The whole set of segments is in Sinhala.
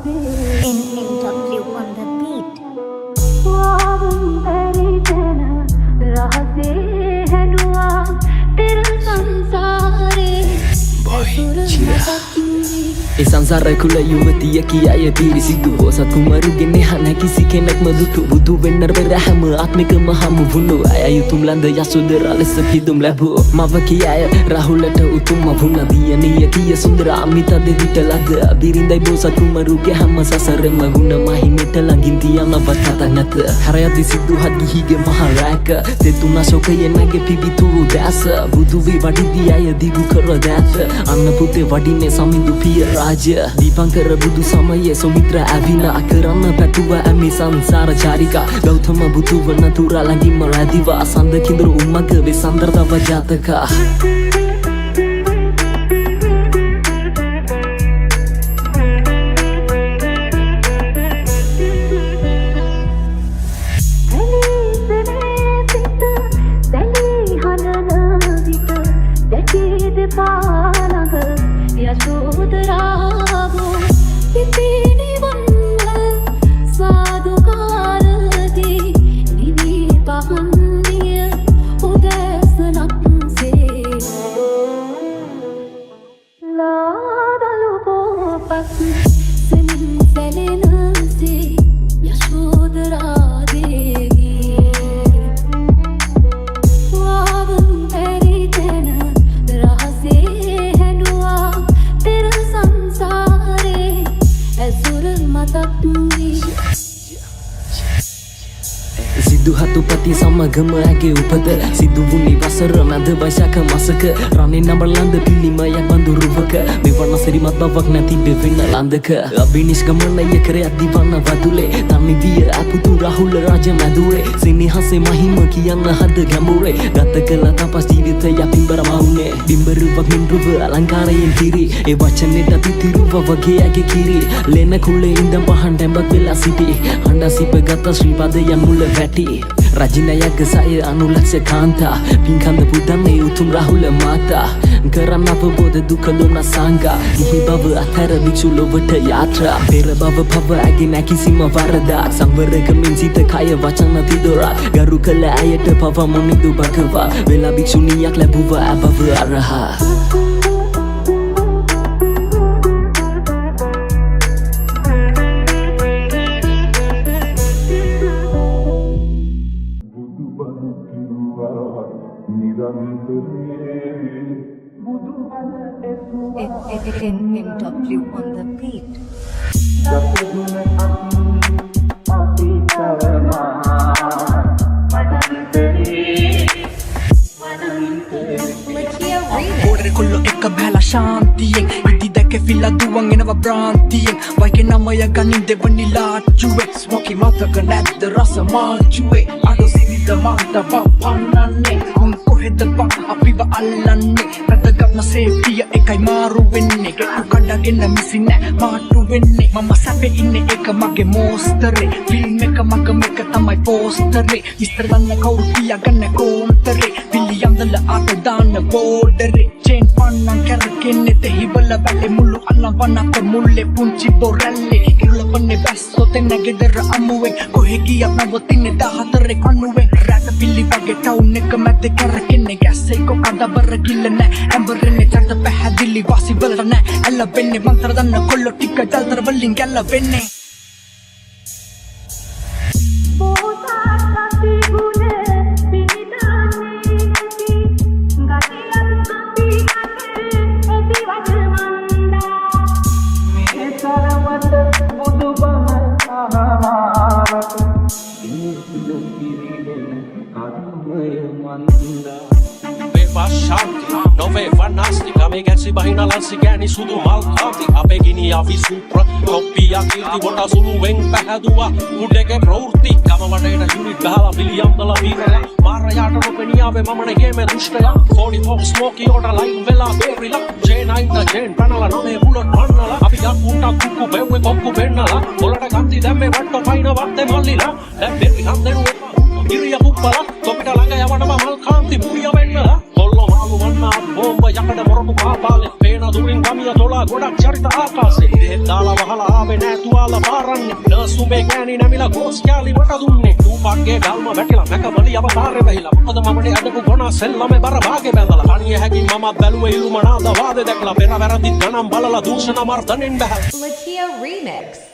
NNW on the beat. ए संसार खुला युवती की आय पीरी सिद्धू हो साथ कुमारू के नेहाना किसी के नक मधुतु बुद्धू बेनर बेरहम आत्मिक महाम भुनो आया यु तुम लंद या सुंदर आले सभी तुम लबु मावा की आय राहुल ट उतुम भुना दिया निय की सुंदर अमिता देवी तलद बिरिंदai बोसा कुमारू के हम ससर मगुना माही मेटला गिंतिया न बता नत हरयति सिद्धू हद हिगे महाराक ते तुना शोक ये नगे पिबी तू दास बुद्धू वी वडी दिया य दिगु कर दास अन्न पुते वडी ने समिंदु पिय Raja Dipangkar budu sama ye Somitra Avina Akarana Patua Ami Sansara Charika Gautama budu Natura lagi Maradiva Sanda Kindro Umaga Vesandra Tava Jataka Sidhu hatupati sama gema age upad Sidhu buni basara nada baishaka masaka Rane nabalanda pili mayak bandu ruvaka Bewarna serimat bavak nanti bevina landaka Abinish gamana ya kreat divana vadule Tani dia aputu Rahul Raja madure Sini hase mahima kiyana hada gamure Gata kala tapas jivita ya pimbara maune Bimbaru vak mindruva alankara yen kiri E vachane dati tiruva vage age kiri Lena kule indam pahan dembat vela city Handa sipa gata sripada yan mula vati Rajinaya gesaya anulaksa kanta Pinkanda pudane utum Rahul mata Karana pabodha dukha lona sanga Ihi bava athara bhikshu lovata yatra Pera bava bhava agina kisima varada Samvaraga minsita kaya vachana tidora Garu kala ayata bhava monidu bhagava Vela bhikshu niyak labuva abhava araha NNW on the beat. Kullo ekka bhela shantiyen idi deke filla duwan enawa brantiyen waike namaya ganin devani lajuwe smoky mataka nadda rasa majuwe ado sinida manta papananne un koheda pa apiwa allanne ratagapna safety ekai maru wenne getu kadagena misine maatu wenne mama sape inne eka mage mostere film eka maga meka tamai postere isterlanna kaurtiya ganne kontere william dalla ata danna bordere chain pannan karakenne tehibala balle mullu allan panakko mulle punchi boralle irula panne basso tenne gedera amuwe kohegiya navotinne 14 kanuwe rata pilli wage town එක මැද කරකෙන්නේ gas එක කඩබර කිල්ලන ඇඹරෙන්නේ චර්ත පැහැදිලි වාසි වලට නෑ ඇලවෙන්නේ මන්ත්‍ර දන්න කොල්ලෝ ටික ජල්තර වලින් ගැලවෙන්නේ Noveva nastica, me käsi bahina lanssi kääni sudu malkaati Apegini ja visupra, koppi ja kilti Vota suluen pähätua, kudeke prourti Kamavadeina junit gala, Williamdala viirellä Maara jaata nopeniave, mamane hieme dusteja 44 smoky order line vela berillä J9 Jen panala, name bullet pannala Api jakkunta kukku peue kokku pennala Olada kanti tämme vatto paina vatte mallilla Lämperi hantenu kirja kuppala Topita langa ja vanama malkaanti muija vennala Kollo maalu vanna bomba jakada morotu kaapaale Peena turin kamia tolaa godak charita aakaase Tehet taala vahala aave nää tuo ගානි නැමිලා ගෝස් කෑලි මට දුන්නේ ටූපක්ගේ ගල්ම වැටිලා මැකමලි අවතාරේ වෙහිලා මොකද මමනේ අදපු ගොනා සෙල්ලමේ බර භාගේ බැඳලා තනිය හැකින් මමත් බැලුවේ ඉල්මනාද වාදේ දැකලා පෙර වැරදිත් ගණන් බලලා දූෂණ මර්ධනෙන් බැහැ Lucia Remix.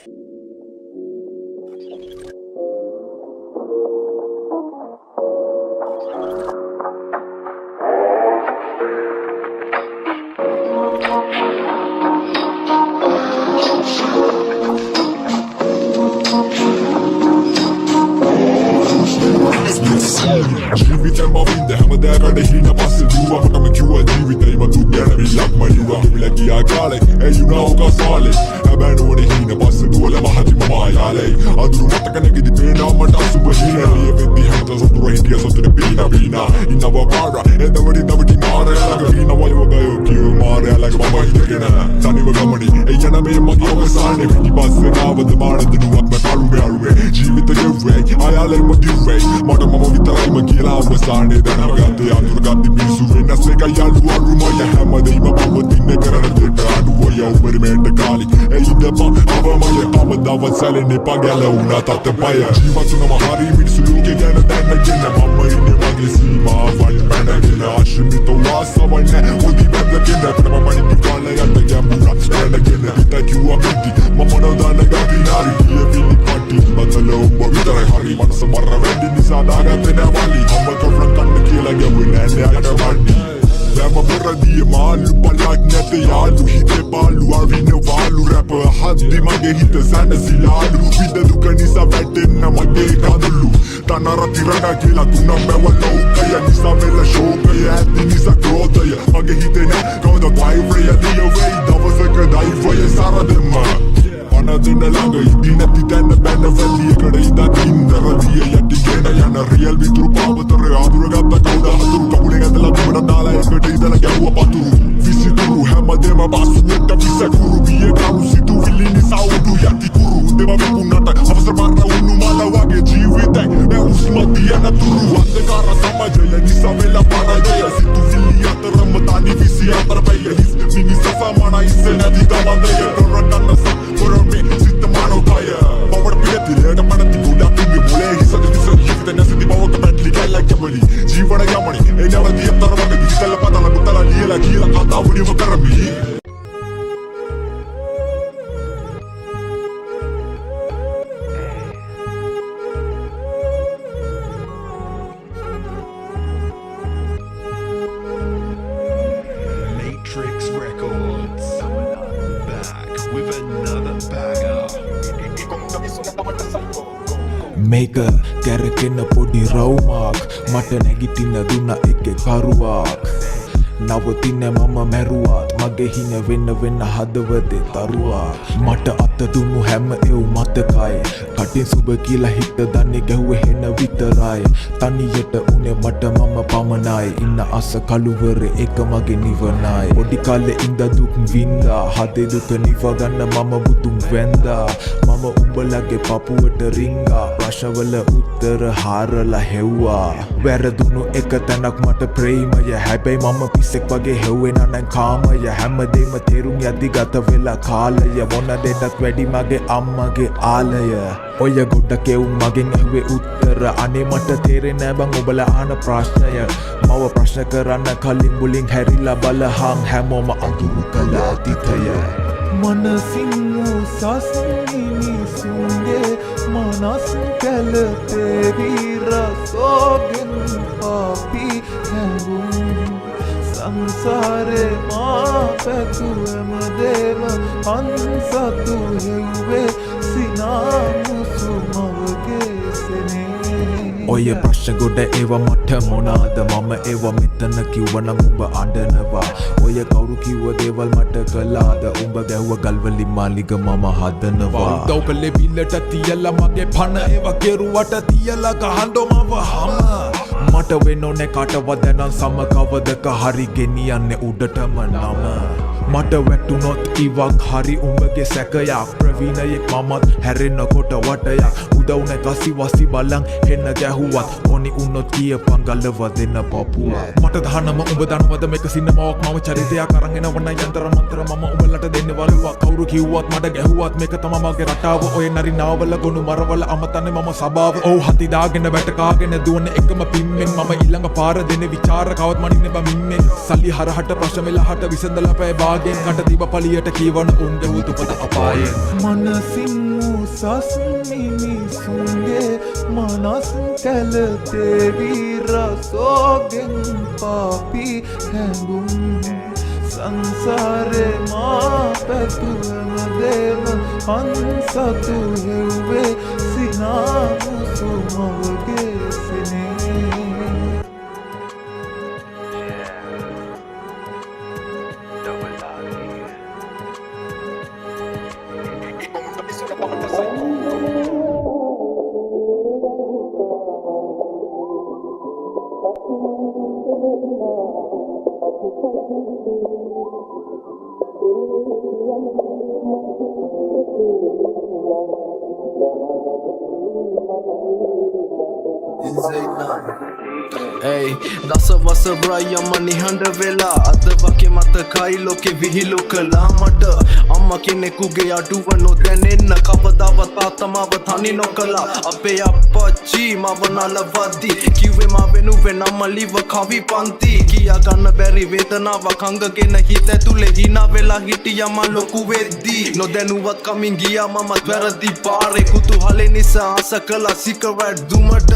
ජීවිතේ මවින්ද හැමදාකට හින පස්සේ දුවකටම කිව්වා ජීවිතේ මතු ගැන විලක් මයිවා කිවිලා ගියා කාලේ ඒ යුනාවක සාලේ හැබැයි නෝනේ හින පස්සේ දුවල මහතිම මායාලේ අඳුරු මතක නැගිදි පේනවා මට අසුබ හිනා ලියවෙද්දි හැමත සතුරු හිටිය සතුරු පිනා පිනා ඉන්නවා පාරා එතවඩි තවඩි නාරයලක හින වයවගයෝ කියෝ මාරයලක මම හිටගෙන තනිව ගමනේ ඒ යන මේ මගේ අවසානේ පිටිපස්සේ නාවද බාරද දුවක් මට අලුවේ ජීවිතේ වේ ආයාලේ මොටිවේ මට මම විතරයිම කියලා අවසානේ දැනම ගත්තේ අඳුර ගත්ති පිසු වෙනස් එක යල්ලු අරුමය හැමදේම පවතින කරන දෙට අඩුවය උපරිමයට කාලි ඒ ඉඳපන් අවමය අවදව සැලෙන්නේ පගැල උනා තත්පය ජීවතුනම හරි මිනිස්සු ලෝකේ ගැන දැනගෙන මම ඉන්නේ මගේ සීමාවන් පැනගෙන ආශ්‍රිත වාසවන්නේ උදි බැඳගෙන ප්‍රමමණි කාලයට ගැඹුරක් දැනගෙන හිත කිව්වා පිටි මම නොදන්න ගතිනාරි පියවිලි පටි බතලෝ විතරයි හරි මනස මර වෙන්නේ නිසා දාගත්තේ නැවලි අම්ම කවුරුන් කන්න කියලා ගැවුවේ නෑ යට වඩි Lama beradi malu balak nete yalu hite balu arine valu rapper haddi mage hite sana silalu vida dukanisa vetena mage kadulu tanarati raga kila tunambe walo kaya nisa vela show kaya ati nisa krota ya mage hite na kauda drive ya dia way davasaka dive ya sara dema Anadina langa idina titana bana vali kada ida indara dia yatti kena yana real vitru pavatare adura gatta kauda haduru kabule gadala dumada dala ekata idala gawa paturu visituru hamadema basu etta visakuru biye garu situ vilini saudu yatti kuru deva vipunata avasar marra unnu mala wage jeevitha me usmatiya naturu andekara samajaya nisavela parajaya situ villi ataram tani visi atarvaya his minisa samana isena digamandaya roranna sa korome sitamano kaya power piyati leda padati kuda kinge mole hisadu disa hivita nasiti bawaka batli kala kemali jeevana yamani enavadi atarvaga digitala padala mutala liela kila kata uni makarami Matrix Records back with another bagger. මේක කැරකෙන පොඩි රවුමක් මට නැගිටින දුන්න එක කරුවක් නවතින මම මැරුවත් මගේ හින වෙන්න වෙන්න හදවතේ තරුවක් මට අත දුන්නු හැම එව් මතකයි කටින් සුබ කියලා හිත දන්නේ ගැහුවේ හෙන විතරයි තනියට උනේ මට මම පමණයි ඉන්න අස කළුවරේ එක මගේ නිවනයි පොඩි කාලේ ඉඳ දුක් වින්දා හදේ දුක නිව ගන්න මම බුදුන් වැන්දා මම උඹලගේ පපුවට රිංගා ප්‍රශ්නවල උත්තර හාරලා හෙව්වා වැරදුණු එක තැනක් මට ප්‍රේමය හැබැයි මම පිස්සෙක් වගේ හෙව්වෙන නම් කාමය හැමදේම තේරුම් යද්දි ගත වෙලා කාලය මොන දෙන්නත් වැඩි මගේ අම්මගේ ආලය ඔය ගොඩක් එවුන් මගෙන් ඇහුවේ උත්තර අනේ මට තේරෙන්නේ නෑ බං ඔබලා අහන ප්‍රශ්නය මව ප්‍රශ්න කරන්න කලින් මුලින් හැරිලා බලහන් හැමෝම අඳුරු කළ අතීතය මනසින් සස්නිනිසුන්ගේ මනස් කැලතේරි රසෝගෙන් පාපි හැඟුම් සංසාරේ මා පැතු හැමදේම අන්සතු හෙව්වේ සිනාමුසු මවගේ සෙනේ ඔය ප්‍රශ්න ගොඩ ඒවා මට මොනාද මම ඒවා මෙතන කිව්වනම් උඹ අඬනවා ඔය කවුරු කිව්ව දේවල් මට කළාද උඹ ගැහුව ගල්වලින් මාලිග මම හදනවා උදව් කළේ බිල්ලට තියලා මගේ පණ ඒවා කෙරුවට තියලා ගහන්නෝ මව හම මට වෙන්න ඕනේ කාටවත් දැනන් සම කවදක හරි ගෙනියන්නේ උඩටම නම මට වැටුනොත් ඉවක් හරි උඹගේ සැකයක් ප්‍රවීණයෙක් මමත් හැරෙන්නකොට වටයක් උදව් නැකසි වසි බලන් හෙන්න ගැහුවත් ඕනි උන්නොත් කියපන් ගලව දෙන්න පපුවක් මට දහනම උඹ දනවද මේක සින්නමාවක් මම චරිතයක් අරන් එනවන යන්තර මන්තර මම උඹලට දෙන්න වලුවක් කවුරු කිව්වත් මට ගැහුවත් මේක තමයි මගේ රටාව ඔය නරි නාවල ගොනු මරවල අමතන්නේ මම සබාව ඔව් හති දාගෙන වැටකාගෙන දුවන එකම පිම්මෙන් මම ඊළඟ පාර දෙන විචාර කවත් මනින්න බමින්මෙන් සල්ලි හරහට ප්‍රශ්න වෙලහට විසඳලා පැය භාගෙන් කට දීප පලියට කීවන උන්ගේ උතුපත අපායෙන් මනසින් උසස් මිනිසුන්ගේ මනස් කැලතේ විරසෝගෙන් පාපි හැඟුම් සංසාරේ මා පැතුවමදේම අන්සතු හෙව්වේ සිනාමුසු මවගේ සිනේ Hey, දසවසරයි යම නිහඬ වෙලා අද වගේ මතකයි ලෝකෙ විහිළු කළා මට අම්මා කෙනෙකුගේ අඩුව නොදැනෙන්න කවදාවත් තාත්තමාව තනි නොකළා අපේ අප්පච්චි මව නලවද්දි කිව්වේ මා වෙනුවෙන් අම්මලිව කවි පන්ති කියා ගන්න බැරි වේදනාවක් අංගගෙන හිත ඇතුලේ hina වෙලා හිටියා මා ලොකු වෙද්දි නොදැනුවත් කමින් ගියා මමත් වැරදි පාරේ කුතුහලේ නිසා ආස කළා සිගරට් දුමට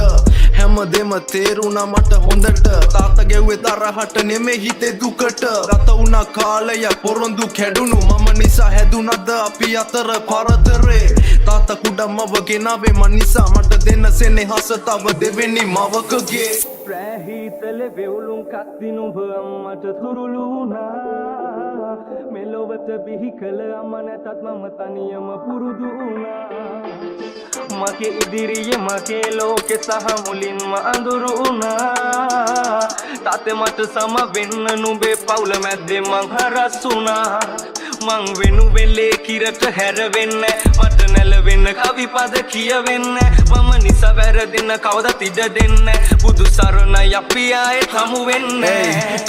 හැමදේම තේරුණා මට හොඳට තාත්තා ගෙව්වේ තරහට නෙමෙයි හිතේ දුකට රත වුණා කාලයක් පොරොන්දු කැඩුණු මම නිසා හැදුනද අපි අතර පරතරේ තාත්තා කුඩම්මව ගෙනාවේ මන් නිසා මට දෙන්න සෙනෙහස තව දෙවෙනි මවකගේ ප්‍රෑහිතලේ වෙවුලුම් කත්ති නුඹ අම්මට තුරුළු වුණා මෙලොවට බිහි කළ අම්ම නැතත් මම තනියම පුරුදු වුණා මගේ ඉදිරියේ මගේ ලෝකෙ සහ මුලින්ම අඳුරු වුණා තාත්තේ මට සම වෙන්න නුඹේ පවුල මැද්දේ මං හරස් වුණා මං වෙනුවෙන් ලේකිරට හැරවෙන්න මට නැලවෙන්න කවි පද කියවෙන්න මම නිසා වැරදෙන්න කවදත් ඉඩ දෙන්න බුදු සරණයි අපි ආයෙත් හමු වෙන්න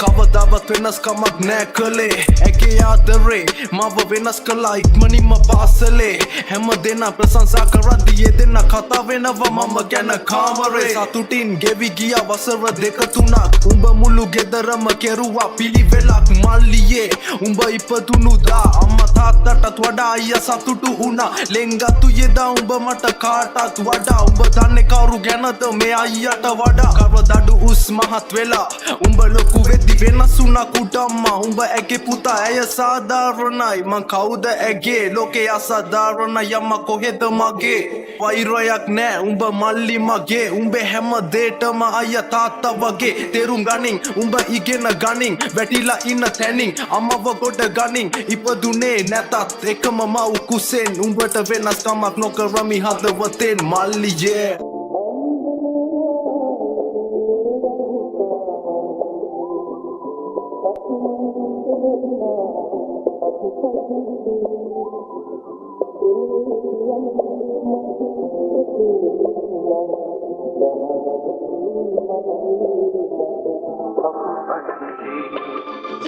කවදාවත් වෙනස්කමක් නෑ කළේ ඇගේ ආදරේ මව වෙනස් කළා ඉක්මනින්ම පාසලේ හැම දෙනා ප්‍රශංසා කරද්දී දෙන්න කතා වෙනවා මම ගැන කාමරේ සතුටින් ගෙවි ගියා වසර දෙක තුනක් උඹ මුළු ගෙදරම කෙරුවා පිළිවෙලක් මල්ලියේ උඹ ඉපදුණු දා අම්මා තාත්තටත් වඩා අයියා සතුටු වුණා ලෙන්ගතු යෙදා උඹ මට කාටත් වඩා උඹ දන්නේ කවුරු ගැනද මේ අයියාට වඩා කවදඩු උස් මහත් වෙලා උඹ ලොකු වෙද්දි වෙනස් වුණා කුඩම්මා උඹ ඇගේ පුතා ඇය සාධාරණයි මං කවුද ඇගේ ලෝකේ අසාධාරණ යම කොහෙද මගේ වෛරයක් නෑ උඹ මල්ලි මගේ උඹේ හැම දේටම අයියා තාත්තා වගේ තේරුම් ගනින් උඹ ඉගෙන ගනින් වැටිලා ඉන්න තැනින් අම්මව ගොඩ ගනින් ඉපදුනේ නැතත් එකම මව් කුසෙන් උඹට වෙනස්කමක් නොකරමි හදවතෙන් මල්ලියේ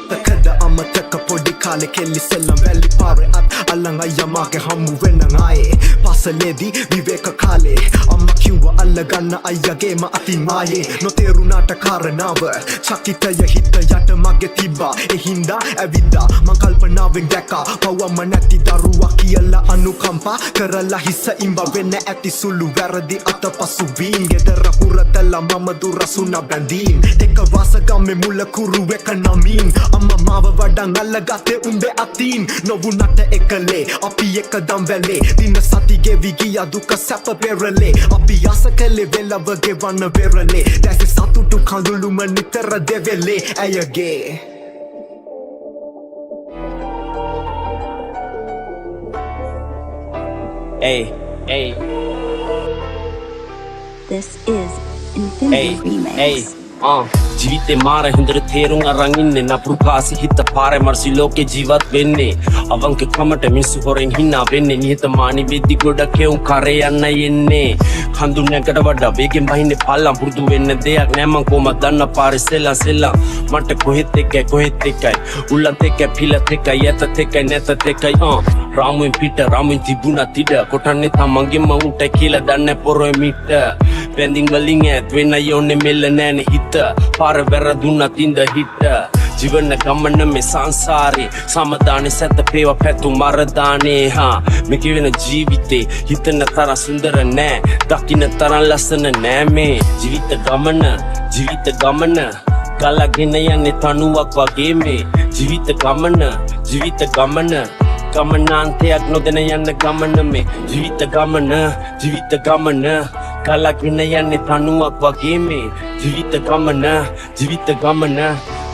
Takada amataka podi kale kelli sellam වැලි පාරේ අත් අල්ලන් අයියා මාගේ හමු වෙන්න ආයේ පාසලේදී විවේක කාලේ අම්මා කිව්වා අල්ලගන්න අයියාගේම අතින් ආයේ නොතේරුණාට කාරණාව චකිතය හිත යට මගේ තිබ්බා ඒ හින්දා ඇවිද්දා මං කල්පනාවෙන් දැක්කා පව්වම නැති දරුවා කියලා අනුකම්පා කරලා හිස ඉම්බ වෙන්න ඇති සුළු වැරදි අතපසු වීම් ගෙදර හුරතලා මම දුරසුණා බැඳීම් එක වාසගම්මේ මුල කුරු එක නමින් අම්මා මාව වඩන් අල්ලගත්තේ උඹේ අතින් නොවුනට එකලේ අපි එක දම් වැලේ දින සති ගෙවි ගියා දුක සැප පෙරලේ අපි ආස කළේ වෙලව ගෙවන්න පෙරලේ දැස සතුටු කඳුළුම නිතර දෙවෙලේ ඇයගේ This is Infinity Remix. ජීවිතේ මාර හොඳට තේරුම් අරන් ඉන්නේ නපුරු කාසි හිත පාරේ මර්සි ලෝකේ ජීවත් වෙන්නේ අවංක කමට මිනිස්සු හොරෙන් හිනා වෙන්නේ නිහතමානී වෙද්දි ගොඩක් එවුන් කරේ යන්න යන්නේ හඳුන්නකට වඩා වේගෙන් බහින්නේ පල්ලම් පුරුදු වෙන්න දෙයක් නෑ මං කොහමද දන්න පාරේ සෙල්ලම් මට කොහෙත් එකයි උල්ලත් එකයි පිලත් එකයි යතත් එකයි නැතත් එකයි රාමුවෙන් පිට රාමුවෙන් තිබුණා තිඩ කොටන්නේ තමන්ගෙම උන්ට කියලා දන්නේ පොරොේ මිට බැඳින් වලින් ඈත් වෙන්න යෝනේ මෙල්ල නෑනේ හිත පාර වැරදුන්නත් ඉඳ හිට ජීවන ගමන මේ සංසාරේ සමදානේ සැත පේවා පැතු මරදානේ මේ කියවෙන ජීවිතේ හිතන තරම් සුන්දර නෑ දකින්න තරම් ලස්සන නෑ මේ ජීවිත ගමන ගලගෙන යන්නේ තනුවක් වගේ මේ ජීවිත ගමන ගමනාන්තයක් නොදැන යන්න ගමන මේ ජීවිත ගමන ගලගෙන යන්නේ තනුවක් වගේ මේ ජීවිත ගමන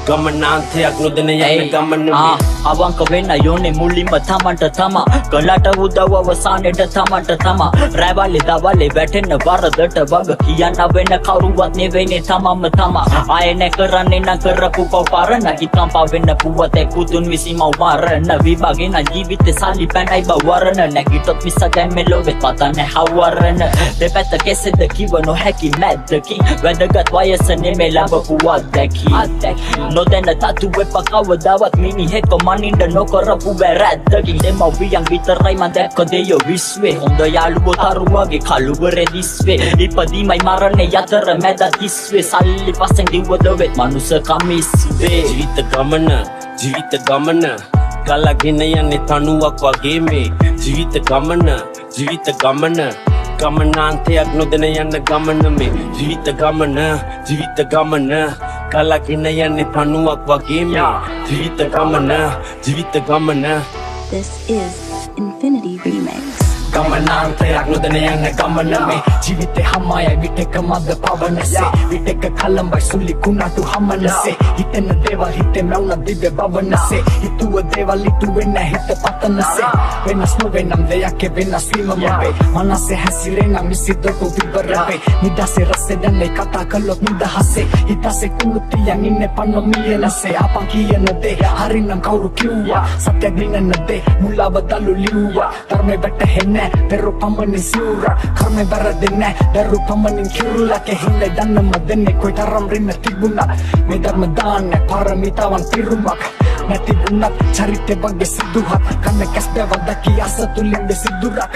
ගමනාන්තයක් නොදැන යන්න ගමන මේ අවංක වෙන්න යෝනේ මුලින්ම තමන්ට තමා කලට උදව් අවසානෙට තමන්ට තමා රැවලේ දවලේ වැටෙන්න වරදට වග කියන්න වෙන කවුරුවත් නෙවෙයිනේ තමම තමා ආයේ නැ කරන්නේ නම් කරපු පවරන හිතම් පවෙන්න පුවතේ කුතුන් විසීම වරන විභාගෙන ජීවිතේ සල්ලි පැනයි බවරන නැගිටොත් මිස දැන් මෙලොවේ පතන්නේ හවරන දෙපැත්ත කෙසෙද කිව නොහැකි මැද්දකින් වැදගත් වයස නෙමෙයි ලැබපු අත්දැකීම් නොදැන තතුවේ පකවදාවත් මිනිහෙක් මනින්ද නොකරපු වැරැද්දකින් දෙමව්පියන් විතරයි මං දැක්ක දෙයෝ විශ්වේ හොඳ යාළුවෝ තරුවගේ කළුවරේ දිස්වේ ඉපදීමයි මරණේ යතර මැද තිස්වේ සල්ලි පස්සෙන් දිව්වද වෙත් මනුස්සකම ඉස්වේ ජීවිත ගමන ගලගෙන යන්නේ තනුවක් වගේ මේ ජීවිත ගමන ගමනාන්තයක් නොදැන යන්න ගමන මේ ජීවිත ගමන ගලගෙන යන්නේ තනුවක් වගේ මේ ජීවිත ගමන This is Infinity Remix. ගමනාන්තයක් නොදැන යන්න ගමන මේ ජීවිතේ හමායයි විටක මද පවනසේ විටක කලම්බයි සුලි කුණාටු හමනසේ හිතෙන දේවල් හිතේ මැවුන දිව්‍ය බවනසේ හිතුව දේවල් ඉතුවෙන්න හිත පතනසේ වෙනස් නොවෙනම් දෙයක් වෙනස් වීම මගේ මනසේ හැසිරෙන මිසිදොටු විවරවේ නිදසේ රසේ දැන්නේ කතා කළොත් නිදහසේ හිතසේ කුණුතියන් ඉන්නේ පන්නො මියනසේ අපන් කියන දේ හරිනම් කවුරු කිව්වා සත්‍ය දිනන දේ මුලා බදලු ලිව්වා ධර්මේ වැටහෙන්නේ Pero pamanin siura Karme baradine Daru pamanin kirula Ke hille danna madenne Koi taram rinna tibuna Me dharma daanne Paramitawan pirumak Nati bunat Charite bagge sidduhat Kanne kasbe vadaki Asa tulinde siddurak